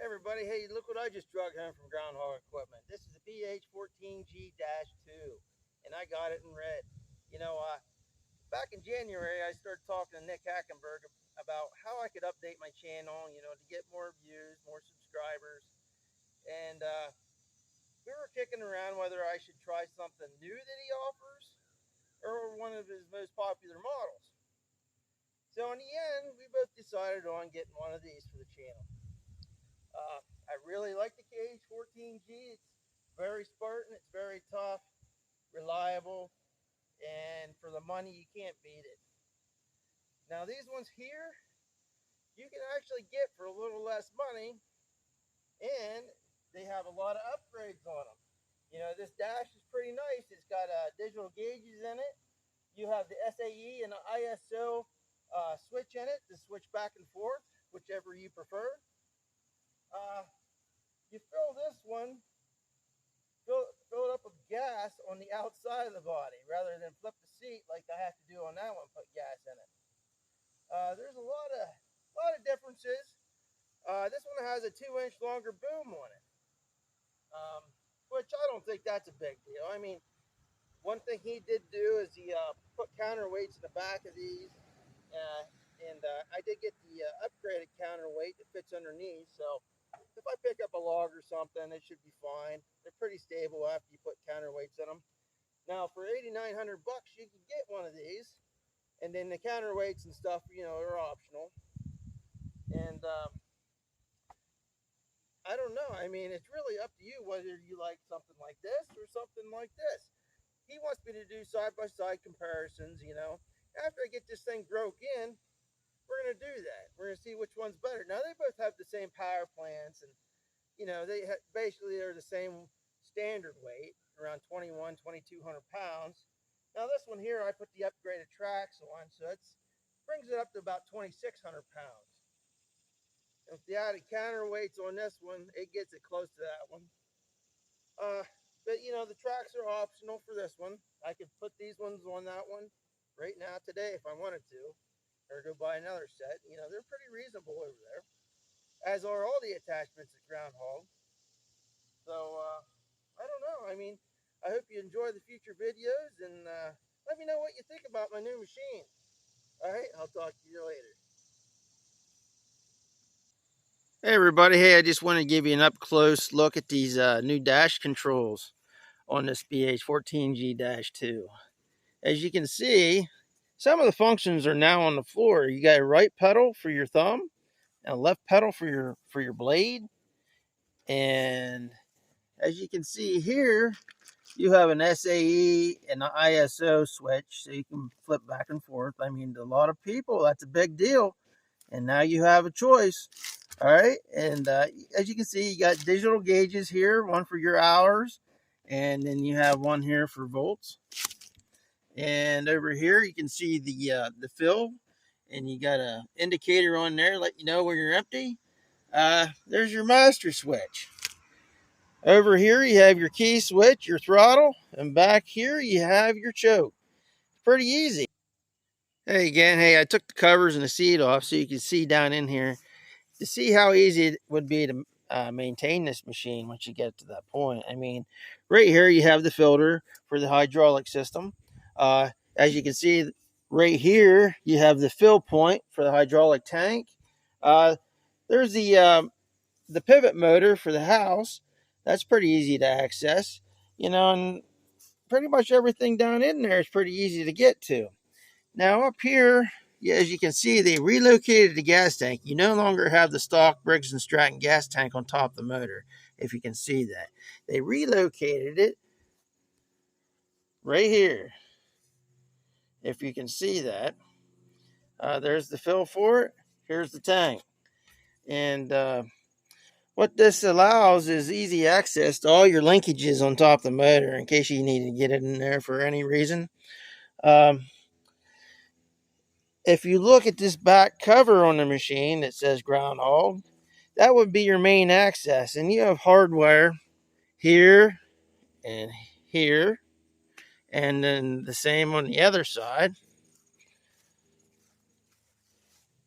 Everybody, hey, look what I just drug home from GroundHog equipment. This is a BH14G-2, and I got it in red. Back in January, I started talking to Nick Hackenberg about how I could update my channel, to get more views, more subscribers. And we were kicking around whether I should try something new that he offers or one of his most popular models. So in the end, we both decided on getting one of these for the channel. I really like the BH14G. It's very Spartan, it's very tough, reliable, and for the money, you can't beat it. Now these ones here, you can actually get for a little less money, and they have a lot of upgrades on them. This dash is pretty nice. It's got digital gauges in it. You have the SAE and the ISO switch in it to switch back and forth, whichever you prefer. You fill this one, fill it up with gas on the outside of the body rather than flip the seat like I have to do on that one, put gas in it. There's a lot of differences. This one has a 2-inch longer boom on it, which I don't think that's a big deal. I mean, one thing he did do is he put counterweights in the back of these, and I did get the upgraded counterweight that fits underneath, so if I pick up a log or something, it should be fine. They're pretty stable after you put counterweights in them. Now, for $8,900, you can get one of these, and then the counterweights and stuff, are optional. And I don't know. I mean, it's really up to you whether you like something like this or something like this. He wants me to do side-by-side comparisons, After I get this thing broke in, we're going to do that. We're going to see which one's better. Now, they both have the same power plants, and, they basically are the same standard weight, around 2,200 pounds. Now, this one here, I put the upgraded tracks on, so it brings it up to about 2,600 pounds. And with the added counterweights on this one, it gets it close to that one. But, the tracks are optional for this one. I could put these ones on that one right now today if I wanted to, or go buy another set. They're pretty reasonable over there, as are all the attachments at GroundHog. So, I don't know. I mean, I hope you enjoy the future videos, and let me know what you think about my new machine. All right, I'll talk to you later. Hey everybody, hey, I just want to give you an up-close look at these new dash controls on this BH14G-2. As you can see, some of the functions are now on the floor. You got a right pedal for your thumb, and a left pedal for your blade. And as you can see here, you have an SAE and an ISO switch, so you can flip back and forth. I mean, to a lot of people, that's a big deal. And now you have a choice. All right, and as you can see, you got digital gauges here, one for your hours, and then you have one here for volts. And over here, you can see the fill, and you got an indicator on there, let you know when you're empty. There's your master switch. Over here, you have your key switch, your throttle, and back here, you have your choke. Pretty easy. Hey again, hey, I took the covers and the seat off so you can see down in here to see how easy it would be to maintain this machine once you get to that point. I mean, right here you have the filter for the hydraulic system. As you can see right here, you have the fill point for the hydraulic tank. There's the pivot motor for the house. That's pretty easy to access, and pretty much everything down in there is pretty easy to get to. Now up here, as you can see, they relocated the gas tank. You no longer have the stock Briggs & Stratton gas tank on top of the motor, if you can see that. They relocated it right here, if you can see that. There's the fill for it. Here's the tank. And what this allows is easy access to all your linkages on top of the motor in case you need to get it in there for any reason. If you look at this back cover on the machine that says GroundHog, that would be your main access. And you have hardware here and here, and then the same on the other side.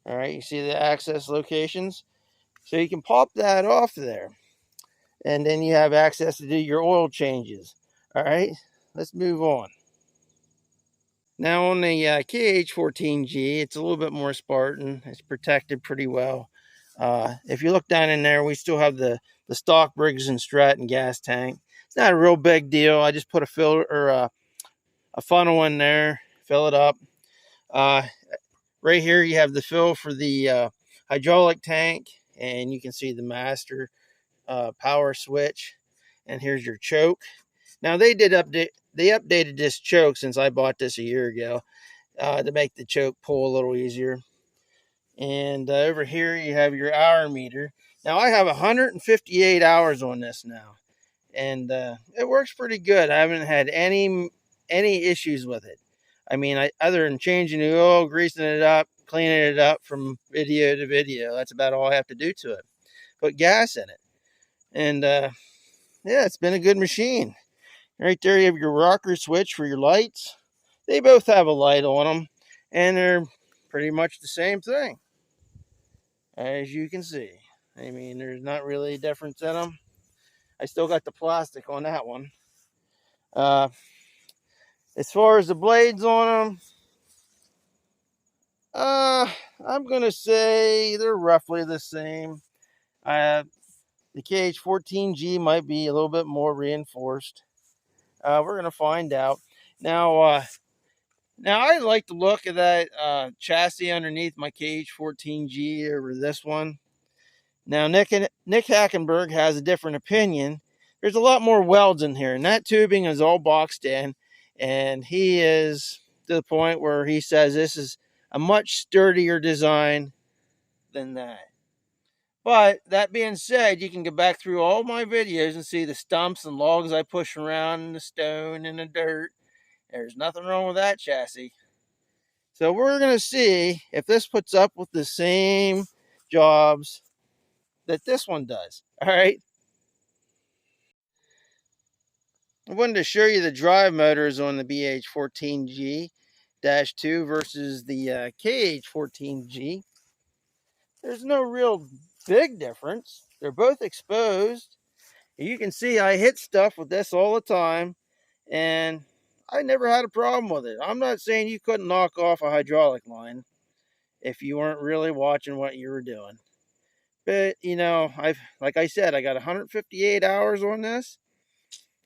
All right, you see the access locations. So you can pop that off there, and then you have access to do your oil changes. All right, let's move on. Now on the KH14G, it's a little bit more Spartan. It's protected pretty well. If you look down in there, we still have the stock Briggs & Stratton gas tank. It's not a real big deal. I just put a filter or a funnel in there, fill it up. Right here you have the fill for the hydraulic tank, and you can see the master power switch. And here's your choke. Now they updated this choke since I bought this a year ago to make the choke pull a little easier. And over here you have your hour meter. Now I have 158 hours on this now, and it works pretty good. I haven't had any issues with it. I mean, other than changing the oil, greasing it up, cleaning it up from video to video, that's about all I have to do to it. Put gas in it, and yeah, it's been a good machine. Right there you have your rocker switch for your lights. They both have a light on them, and they're pretty much the same thing, as you can see. I mean, there's not really a difference in them. I still got the plastic on that one. As far as the blades on them, I'm going to say they're roughly the same. The KH14G might be a little bit more reinforced. We're going to find out. Now I like the look of that chassis underneath my KH14G over this one. Now, Nick Hackenberg has a different opinion. There's a lot more welds in here, and that tubing is all boxed in, and he is to the point where he says this is a much sturdier design than that. But that being said, you can go back through all my videos and see the stumps and logs I push around in the stone and the dirt. There's nothing wrong with that chassis. So we're going to see if this puts up with the same jobs that this one does. All right. I wanted to show you the drive motors on the BH14G-2 versus the KH14G. There's no real big difference. They're both exposed. You can see I hit stuff with this all the time, and I never had a problem with it. I'm not saying you couldn't knock off a hydraulic line if you weren't really watching what you were doing. But, you know, like I said, I got 158 hours on this.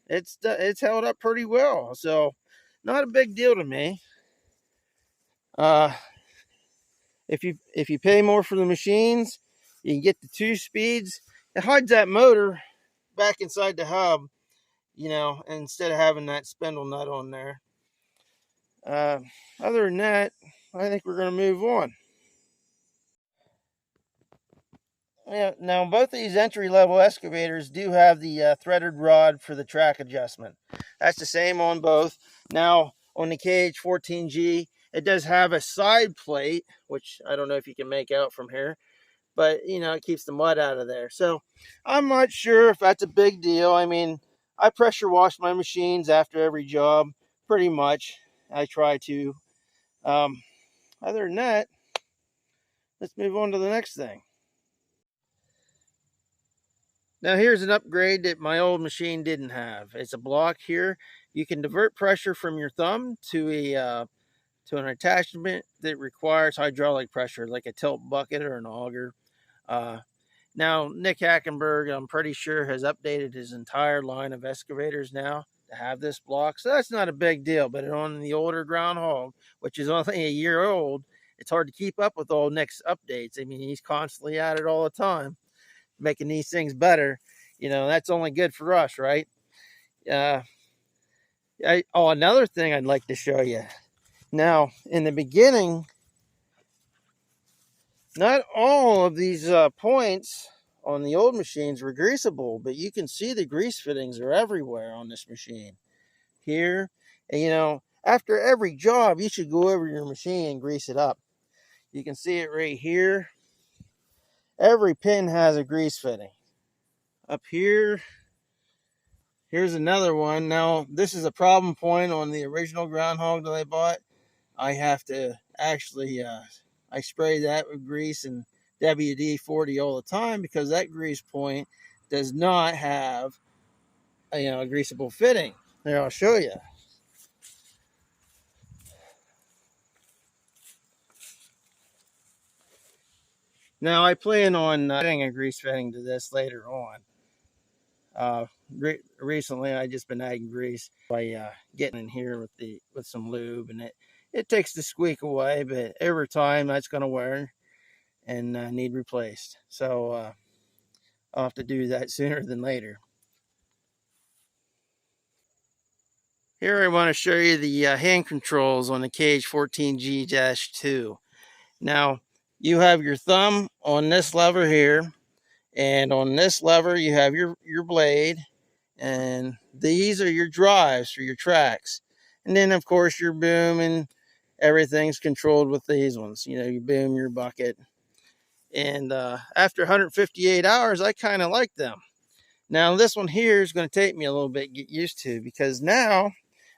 It's held up pretty well, so not a big deal to me. If you pay more for the machines, you can get the 2 speeds. It hides that motor back inside the hub, you know, instead of having that spindle nut on there. Other than that, I think we're going to move on. Yeah, now both of these entry-level excavators do have the threaded rod for the track adjustment. That's the same on both. Now on the KH14G, it does have a side plate, which I don't know if you can make out from here, but you know, it keeps the mud out of there. So I'm not sure if that's a big deal. I mean, I pressure wash my machines after every job, pretty much. I try to. Other than that, let's move on to the next thing. Now here's an upgrade that my old machine didn't have. It's a block here. You can divert pressure from your thumb to an attachment that requires hydraulic pressure, like a tilt bucket or an auger. Now Nick Hackenberg, I'm pretty sure, has updated his entire line of excavators now to have this block, so that's not a big deal. But on the older GroundHog, which is only a year old, it's hard to keep up with all Nick's updates. I mean, he's constantly at it all the time, making these things better. You know, that's only good for us, right? Another thing I'd like to show you. Now, in the beginning, not all of these points on the old machines were greasable, but you can see the grease fittings are everywhere on this machine. Here, and you know, after every job, you should go over your machine and grease it up. You can see it right here. Every pin has a grease fitting. Up here, here's another one. Now, this is a problem point on the original GroundHog that I bought. I have to actually, I spray that with grease and WD-40 all the time, because that grease point does not have a greasable fitting. There, I'll show you. Now I plan on adding a grease fitting to this later on. Recently I just been adding grease by getting in here with some lube, and it takes the squeak away, but over time that's going to wear and need replaced. So I'll have to do that sooner than later. Here I want to show you the hand controls on the BH14G-2. Now you have your thumb on this lever here, and on this lever you have your blade, and these are your drives for your tracks. And then of course your boom and everything's controlled with these ones. Your boom, your bucket. And after 158 hours, I kind of like them. Now this one here is going to take me a little bit to get used to, because now,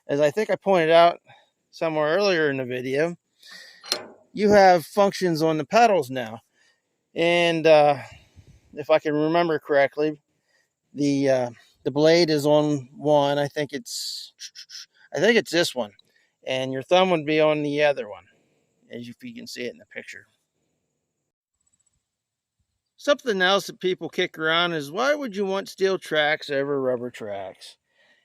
as I think I pointed out somewhere earlier in the video, you have functions on the pedals now. And if I can remember correctly, the blade is on one. I think it's this one, and your thumb would be on the other one, as if you can see it in the picture. Something else that people kick around is, why would you want steel tracks over rubber tracks?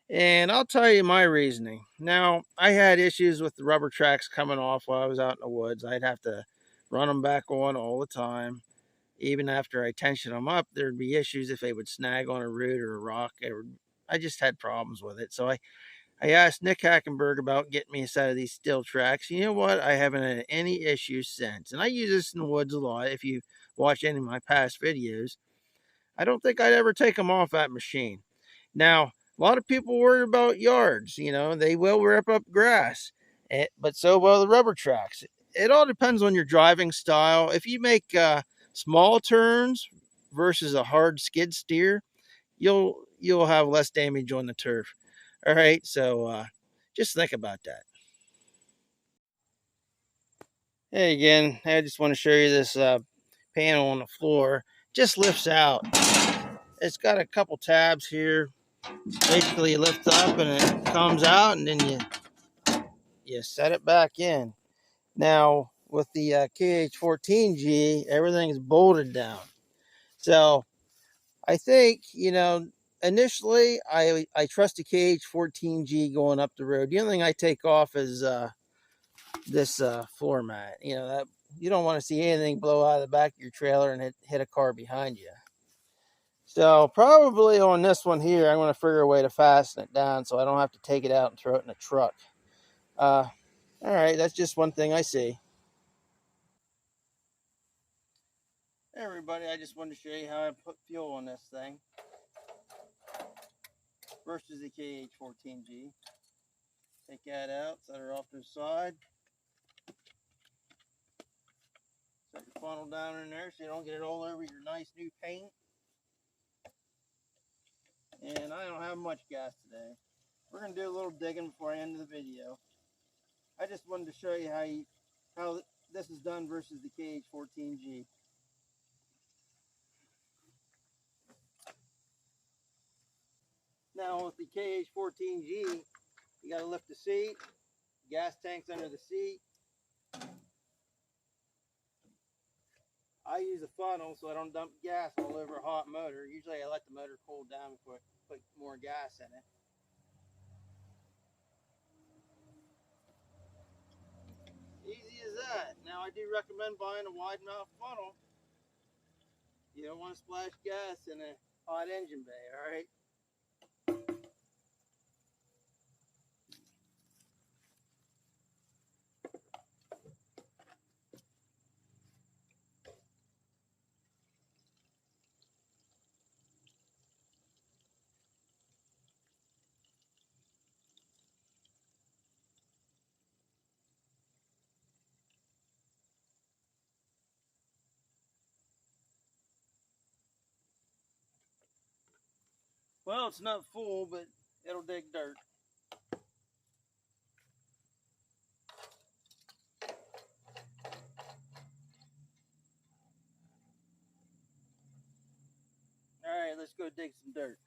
And I'll tell you my reasoning. Now, I had issues with the rubber tracks coming off while I was out in the woods. I'd have to run them back on all the time. Even after I tension them up, there'd be issues if they would snag on a root or a rock. I just had problems with it. So I asked Nick Hackenberg about getting me a set of these steel tracks. You know what? I haven't had any issues since. And I use this in the woods a lot. If you watch any of my past videos, I don't think I'd ever take them off that machine. Now, a lot of people worry about yards. They will rip up grass, but so will the rubber tracks. It all depends on your driving style. If you make small turns versus a hard skid steer, you'll have less damage on the turf. All right, so just think about that. Hey, again, I just want to show you this panel on the floor. Just lifts out. It's got a couple tabs here. Basically, you lift up and it comes out, and then you set it back in. Now, with the KH14G, everything's bolted down. So I think, initially I trust the KH14G going up the road. The only thing I take off is this floor mat. That you don't want to see anything blow out of the back of your trailer and hit a car behind you. So probably on this one here, I'm going to figure a way to fasten it down so I don't have to take it out and throw it in a truck. All right, that's just one thing I see. Hey everybody, I just wanted to show you how I put fuel on this thing versus the KH14G. Take that out, set her off to the side. Set your funnel down in there so you don't get it all over your nice new paint. And I don't have much gas today. We're going to do a little digging before I end the video. I just wanted to show you how this is done versus the KH14G. Now with the KH14G, you got to lift the seat, gas tank's under the seat. I use a funnel so I don't dump gas all over a hot motor. Usually I let the motor cool down before I put more gas in it. Easy as that. Now I do recommend buying a wide mouth funnel. You don't want to splash gas in a hot engine bay, alright? Well, it's not full, but it'll dig dirt. let's go dig some dirt.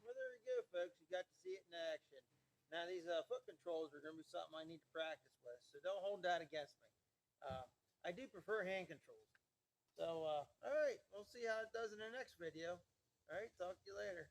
Well, there you go, folks. You got to see it in action. Now, these foot controls are going to be something I need to practice with, so don't hold that against me. I do prefer hand controls. So, all right, we'll see how it does in the next video. All right, talk to you later.